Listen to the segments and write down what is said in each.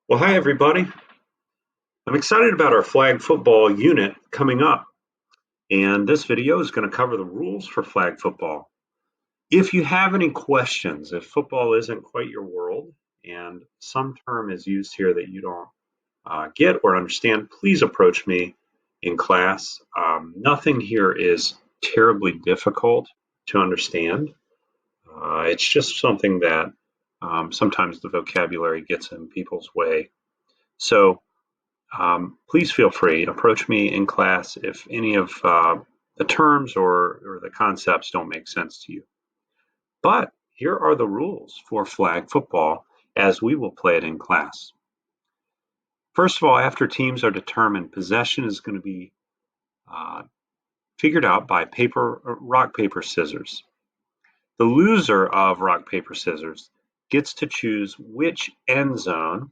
Well, hi, everybody. I'm excited about our flag football unit coming up, and this video is going to cover the rules for flag football. If you have any questions, if football isn't quite your world and some term is used here that you don't get or understand, please approach me in class. Nothing here is terribly difficult to understand. It's just something that sometimes the vocabulary gets in people's way. So please feel free, approach me in class if any of the terms or the concepts don't make sense to you. But here are the rules for flag football as we will play it in class. First of all, after teams are determined, possession is going to be figured out by rock, paper, scissors. The loser of rock, paper, scissors gets to choose which end zone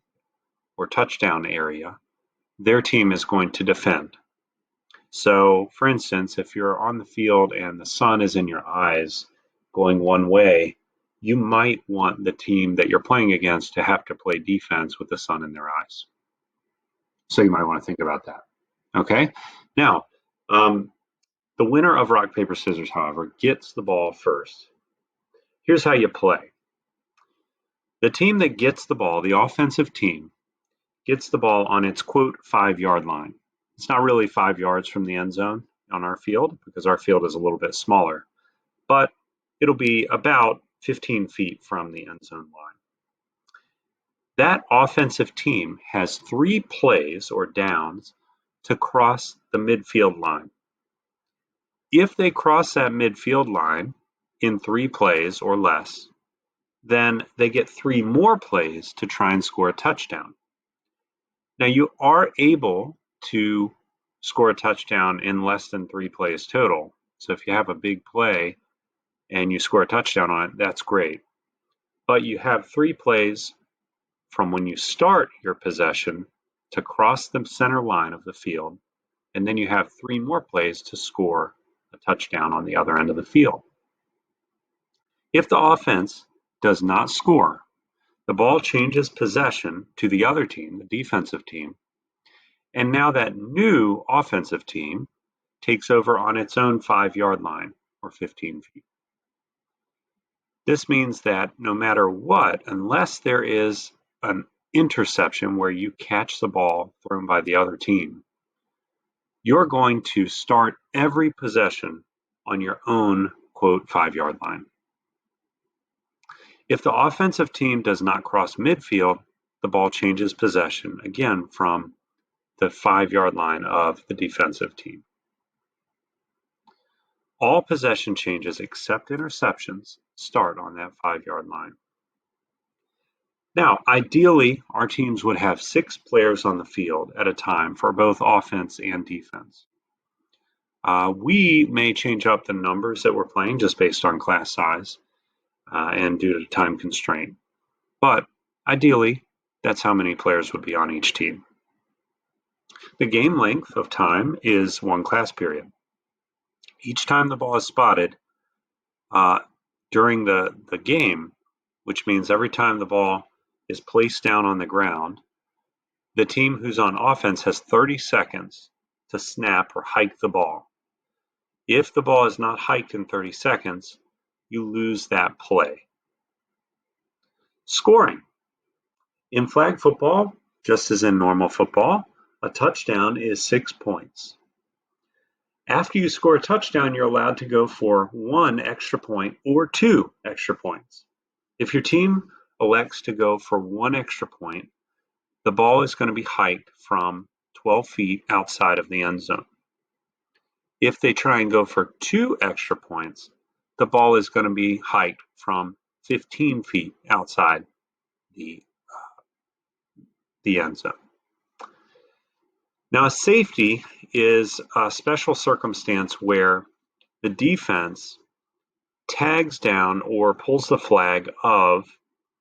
or touchdown area their team is going to defend. So, for instance, if you're on the field and the sun is in your eyes going one way, you might want the team that you're playing against to have to play defense with the sun in their eyes. So you might want to think about that. Okay? Now, the winner of rock, paper, scissors, however, gets the ball first. Here's how you play. The team that gets the ball, the offensive team, gets the ball on its, quote, 5-yard line. It's not really 5 yards from the end zone on our field because our field is a little bit smaller, but it'll be about 15 feet from the end zone line. That offensive team has 3 plays or downs to cross the midfield line. If they cross that midfield line in 3 plays or less, then they get 3 more plays to try and score a touchdown. Now, you are able to score a touchdown in less than 3 plays total. So if you have a big play and you score a touchdown on it, that's great. But you have 3 plays from when you start your possession to cross the center line of the field, and then you have 3 more plays to score a touchdown on the other end of the field. If the offense does not score, the ball changes possession to the other team, the defensive team, and now that new offensive team takes over on its own 5-yard line or 15 feet. This means that no matter what, unless there is an interception where you catch the ball thrown by the other team, you're going to start every possession on your own, quote, 5-yard line. If the offensive team does not cross midfield, the ball changes possession again from the 5-yard line of the defensive team. All possession changes except interceptions start on that 5-yard line. Now, ideally, our teams would have 6 players on the field at a time for both offense and defense. We may change up the numbers that we're playing just based on class size and due to time constraint. But ideally, that's how many players would be on each team. The game length of time is 1 class period. Each time the ball is spotted during the game, which means every time the ball is placed down on the ground, the team who's on offense has 30 seconds to snap or hike the ball. If the ball is not hiked in 30 seconds, you lose that play. Scoring. In flag football, just as in normal football, a touchdown is 6 points. After you score a touchdown, you're allowed to go for 1 extra point or 2 extra points. If your team elects to go for 1 extra point, the ball is going to be hiked from 12 feet outside of the end zone. If they try and go for 2 extra points, the ball is going to be hiked from 15 feet outside the end zone. Now, a safety is a special circumstance where the defense tags down or pulls the flag of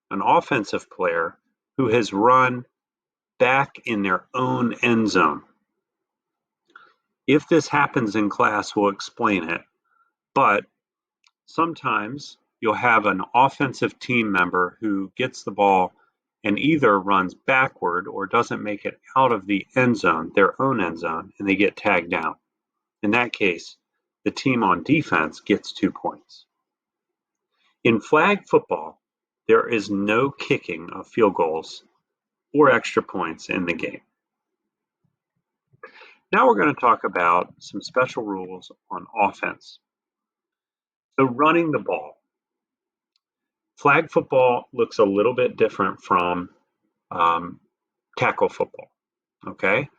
an offensive player who has run back in their own end zone. If this happens in class, we'll explain it, but sometimes you'll have an offensive team member who gets the ball and either runs backward or doesn't make it out of the end zone, their own end zone, and they get tagged down. In that case, the team on defense gets 2 points. In flag football, there is no kicking of field goals or extra points in the game. Now we're going to talk about some special rules on offense. So running the ball. Flag football looks a little bit different from tackle football. Okay,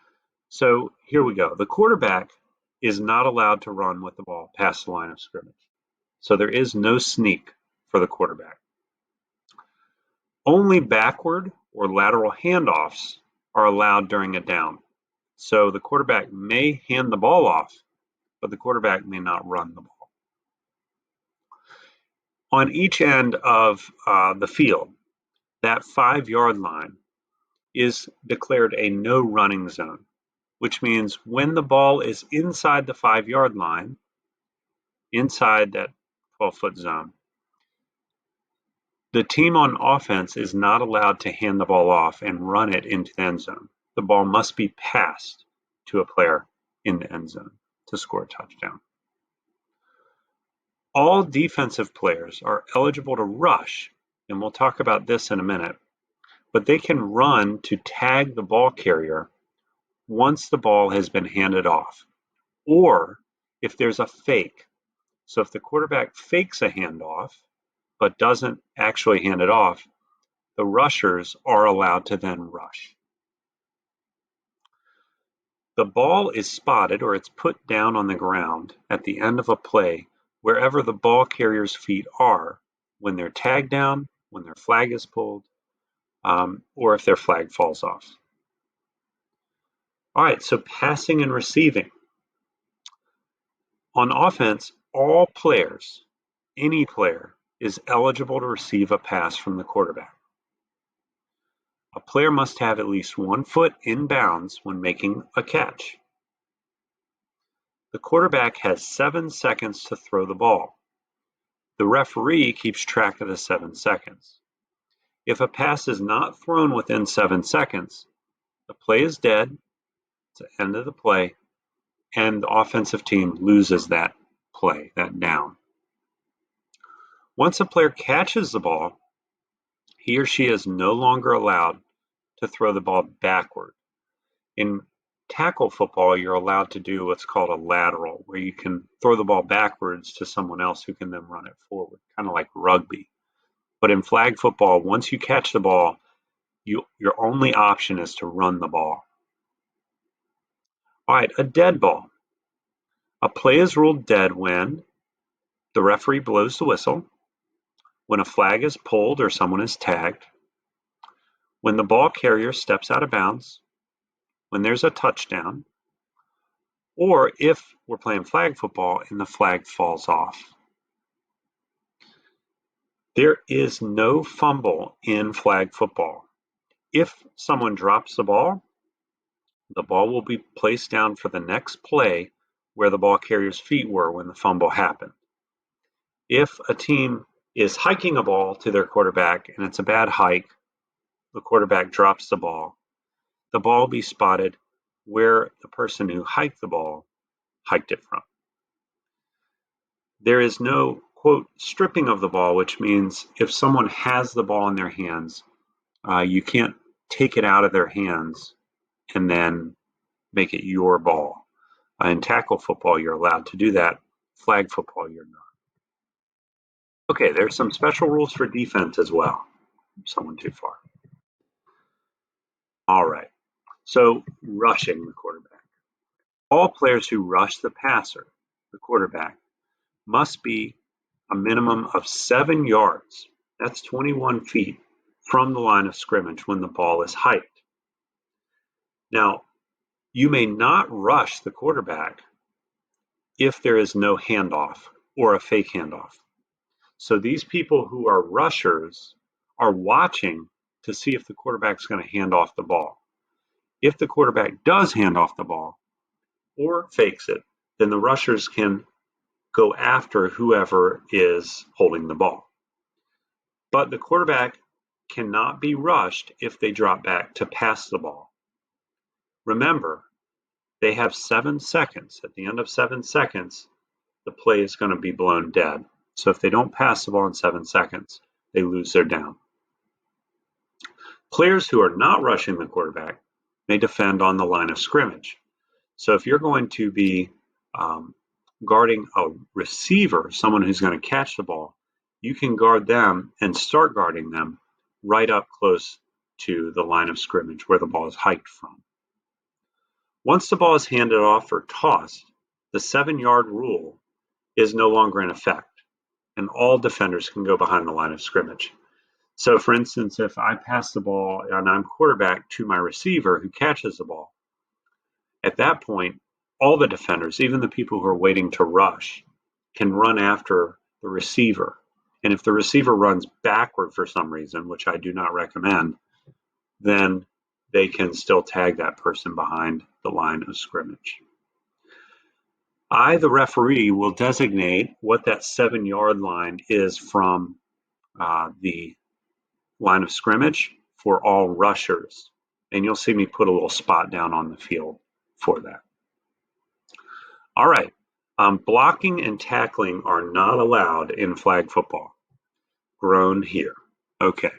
so here we go. The quarterback is not allowed to run with the ball past the line of scrimmage. So there is no sneak for the quarterback. Only backward or lateral handoffs are allowed during a down. So the quarterback may hand the ball off, but the quarterback may not run the ball. On each end of the field, that 5-yard line is declared a no running zone, which means when the ball is inside the 5-yard line, inside that 12-foot zone, the team on offense is not allowed to hand the ball off and run it into the end zone. The ball must be passed to a player in the end zone to score a touchdown. All defensive players are eligible to rush, and we'll talk about this in a minute, but they can run to tag the ball carrier once the ball has been handed off, or if there's a fake. So if the quarterback fakes a handoff but doesn't actually hand it off, the rushers are allowed to then rush. The ball is spotted, or it's put down on the ground at the end of a play wherever the ball carrier's feet are when they're tagged down, when their flag is pulled, or if their flag falls off. All right, so passing and receiving. On offense, all players, any player, is eligible to receive a pass from the quarterback. A player must have at least 1 foot in bounds when making a catch. The quarterback has 7 seconds to throw the ball. The referee keeps track of the 7 seconds. If a pass is not thrown within 7 seconds, the play is dead, it's the end of the play, and the offensive team loses that play, that down. Once a player catches the ball, he or she is no longer allowed to throw the ball backward. In tackle football, you're allowed to do what's called a lateral, where you can throw the ball backwards to someone else who can then run it forward, kind of like rugby. But in flag football, once you catch the ball, your only option is to run the ball. All right, a dead ball. A play is ruled dead when the referee blows the whistle, when a flag is pulled or someone is tagged, when the ball carrier steps out of bounds, when there's a touchdown, or if we're playing flag football and the flag falls off. There is no fumble in flag football. If someone drops the ball will be placed down for the next play where the ball carrier's feet were when the fumble happened. If a team is hiking a ball to their quarterback and it's a bad hike, the quarterback drops the ball will be spotted where the person who hiked the ball hiked it from. There is no, quote, stripping of the ball, which means if someone has the ball in their hands, you can't take it out of their hands and then make it your ball. In tackle football, you're allowed to do that. Flag football, you're not. Okay, there's some special rules for defense as well. Someone too far. All right, so rushing the quarterback. All players who rush the passer, the quarterback, must be a minimum of 7 yards, that's 21 feet, from the line of scrimmage when the ball is hiked. Now, you may not rush the quarterback if there is no handoff or a fake handoff. So these people who are rushers are watching to see if the quarterback's going to hand off the ball. If the quarterback does hand off the ball or fakes it, then the rushers can go after whoever is holding the ball. But the quarterback cannot be rushed if they drop back to pass the ball. Remember, they have 7 seconds. At the end of 7 seconds, the play is going to be blown dead. So if they don't pass the ball in 7 seconds, they lose their down. Players who are not rushing the quarterback may defend on the line of scrimmage. So if you're going to be guarding a receiver, someone who's going to catch the ball, you can guard them and start guarding them right up close to the line of scrimmage where the ball is hiked from. Once the ball is handed off or tossed, the 7-yard rule is no longer in effect, and all defenders can go behind the line of scrimmage. So for instance, if I pass the ball and I'm quarterback to my receiver who catches the ball, at that point, all the defenders, even the people who are waiting to rush, can run after the receiver. And if the receiver runs backward for some reason, which I do not recommend, then they can still tag that person behind the line of scrimmage. I, the referee, will designate what that 7-yard line is from the line of scrimmage for all rushers. And you'll see me put a little spot down on the field for that. All right, blocking and tackling are not allowed in flag football. Grown here. Okay,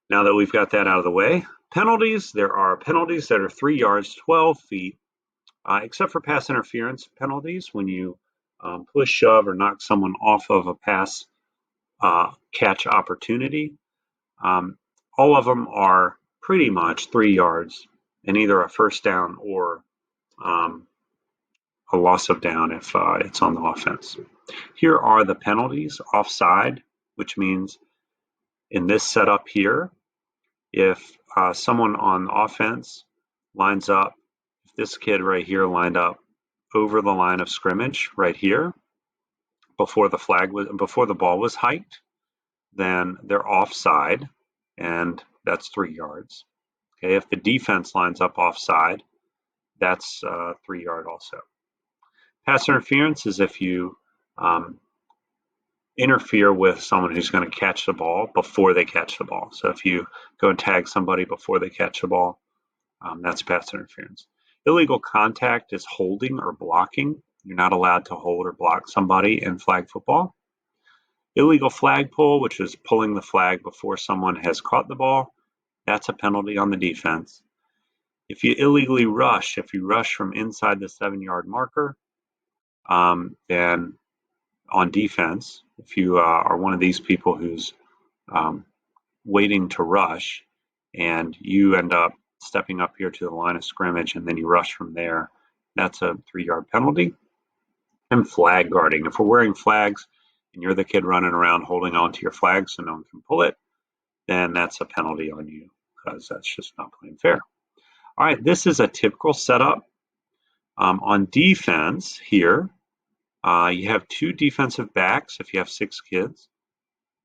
now that we've got that out of the way, penalties. There are penalties that are 3 yards, 12 feet, except for pass interference penalties when you push, shove, or knock someone off of a pass catch opportunity. All of them are pretty much 3 yards and either a first down or a loss of down if it's on the offense. Here are the penalties. Offside, which means in this setup here, if someone on offense lines up, if this kid right here lined up over the line of scrimmage right here before the ball was hiked, then they're offside, and that's 3 yards. Okay, if the defense lines up offside, that's 3 yard also. Pass interference is if you interfere with someone who's going to catch the ball before they catch the ball. So if you go and tag somebody before they catch the ball, that's pass interference. Illegal contact is holding or blocking. You're not allowed to hold or block somebody in flag football. Illegal flag pull, which is pulling the flag before someone has caught the ball, that's a penalty on the defense. If you illegally rush, if you rush from inside the 7-yard marker, then on defense, if you are one of these people who's waiting to rush and you end up stepping up here to the line of scrimmage and then you rush from there, that's a 3-yard penalty. And flag guarding. If we're wearing flags and you're the kid running around holding on to your flag so no one can pull it, then that's a penalty on you because that's just not playing fair. All right, this is a typical setup. On defense here, you have 2 defensive backs if you have 6 kids.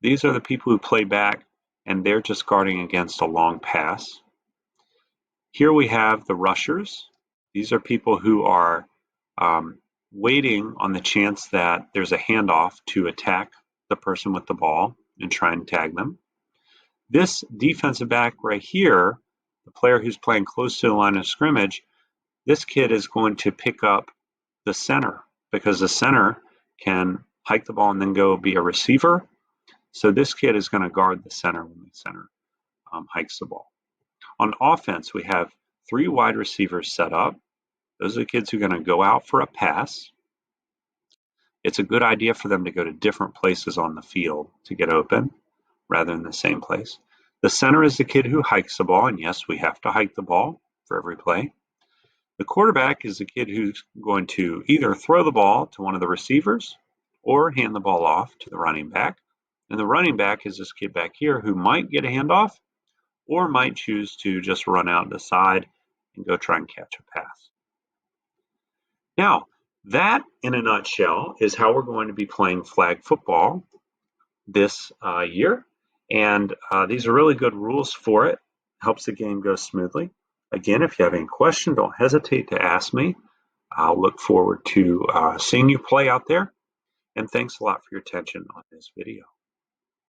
These are the people who play back, and they're just guarding against a long pass. Here we have the rushers. These are people who are waiting on the chance that there's a handoff to attack the person with the ball and try and tag them. This defensive back right here, the player who's playing close to the line of scrimmage, this kid is going to pick up the center because the center can hike the ball and then go be a receiver. So this kid is going to guard the center when the center hikes the ball. On offense, we have 3 wide receivers set up. Those are the kids who are going to go out for a pass. It's a good idea for them to go to different places on the field to get open rather than the same place. The center is the kid who hikes the ball, and yes, we have to hike the ball for every play. The quarterback is the kid who's going to either throw the ball to one of the receivers or hand the ball off to the running back. And the running back is this kid back here who might get a handoff or might choose to just run out the side and go try and catch a pass. Now, that in a nutshell is how we're going to be playing flag football this year. And these are really good rules for it. Helps the game go smoothly. Again, if you have any questions, don't hesitate to ask me. I'll look forward to seeing you play out there. And thanks a lot for your attention on this video.